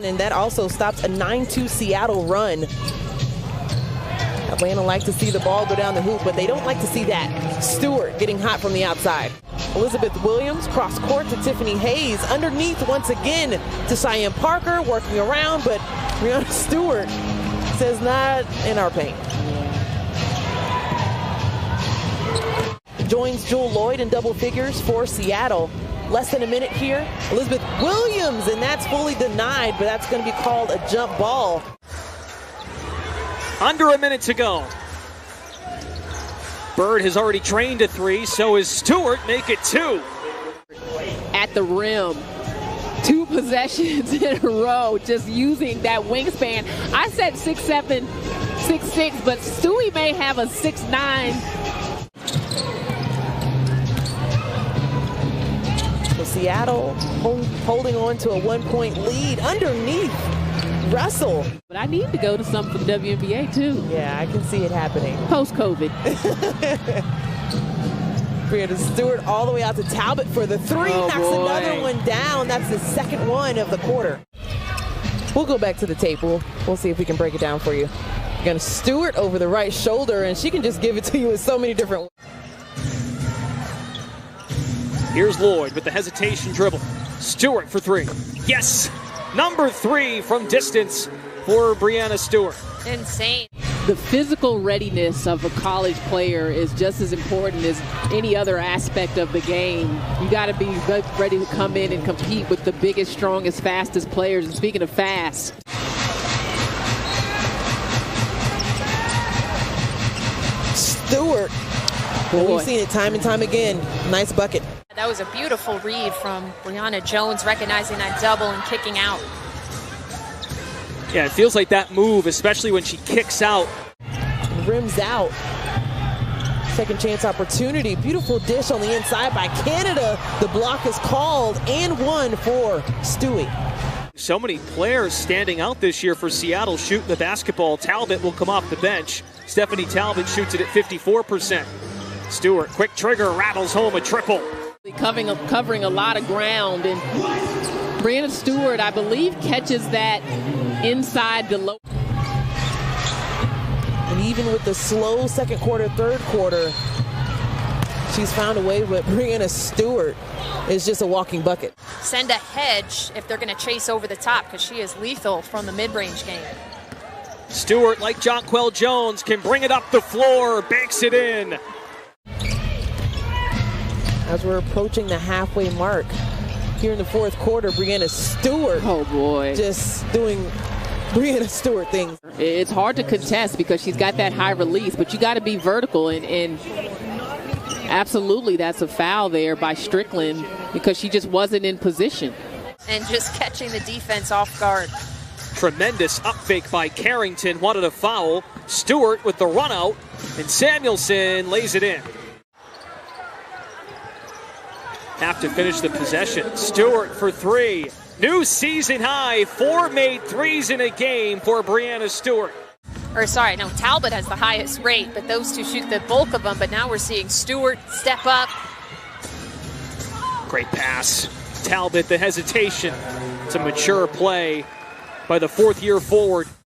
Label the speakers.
Speaker 1: And that also stops a 9-2 Seattle run. Atlanta like to see the ball go down the hoop, but they don't like to see that. Stewart getting hot from the outside. Elizabeth Williams cross court to Tiffany Hayes. Underneath once again to Cheyenne Parker, working around, but Breanna Stewart says not in our paint. Joins Jewel Lloyd in double figures for Seattle. Less than a minute here. Elizabeth Williams, and that's fully denied, but that's going to be called a jump ball.
Speaker 2: Under a minute to go. Bird has already trained a three, so is Stewart. Make it 2.
Speaker 3: At the rim. 2 possessions in a row, just using that wingspan. I said 6'7", 6'6", but Stewie may have a 6'9".
Speaker 1: So Seattle holding on to a 1-point lead underneath. Russell.
Speaker 3: But I need to go to some from WNBA too.
Speaker 1: Yeah, I can see it happening.
Speaker 3: Post-COVID.
Speaker 1: Breanna Stewart all the way out to Talbot for the 3.
Speaker 3: Oh,
Speaker 1: knocks
Speaker 3: boy.
Speaker 1: another one down. That's the second one of the quarter. We'll go back to the tape. We'll see if we can break it down for you. You're going to Stewart over the right shoulder, and she can just give it to you in so many different ways.
Speaker 2: Here's Lloyd with the hesitation dribble. Stewart for 3. Yes! Number 3 from distance for Breanna Stewart.
Speaker 4: Insane.
Speaker 3: The physical readiness of a college player is just as important as any other aspect of the game. You got to be ready to come in and compete with the biggest, strongest, fastest players. And speaking of fast,
Speaker 1: Stewart. Well, we've seen it time and time again. Nice bucket.
Speaker 4: That was a beautiful read from Brianna Jones, recognizing that double and kicking out.
Speaker 2: Yeah, it feels like that move, especially when she kicks out.
Speaker 1: Rims out. Second chance opportunity. Beautiful dish on the inside by Canada. The block is called and one for Stewie.
Speaker 2: So many players standing out this year for Seattle shooting the basketball. Talbot will come off the bench. Stephanie Talbot shoots it at 54%. Stewart, quick trigger, rattles home a triple.
Speaker 3: Covering a lot of ground, and Breanna Stewart, I believe, catches that inside the low.
Speaker 1: And even with the slow second quarter, third quarter, she's found a way, but Breanna Stewart is just a walking bucket.
Speaker 4: Send a hedge if they're going to chase over the top, because she is lethal from the mid-range game.
Speaker 2: Stewart, like Jonquel Jones, can bring it up the floor, banks it in.
Speaker 1: As we're approaching the halfway mark here in the fourth quarter, Breanna Stewart.
Speaker 3: Oh boy.
Speaker 1: Just doing Breanna Stewart things.
Speaker 3: It's hard to contest because she's got that high release, but you got to be vertical, and absolutely that's a foul there by Strickland because she just wasn't in position.
Speaker 4: And just catching the defense off guard.
Speaker 2: Tremendous up fake by Carrington, wanted a foul. Stewart with the run out, and Samuelson lays it in. Have to finish the possession. Stewart for 3. New season high, 4 made threes in a game for Breanna Stewart.
Speaker 4: Or sorry, no, Talbot has the highest rate, but those two shoot the bulk of them. But now we're seeing Stewart step up.
Speaker 2: Great pass. Talbot, the hesitation. It's a mature play by the 4th-year forward.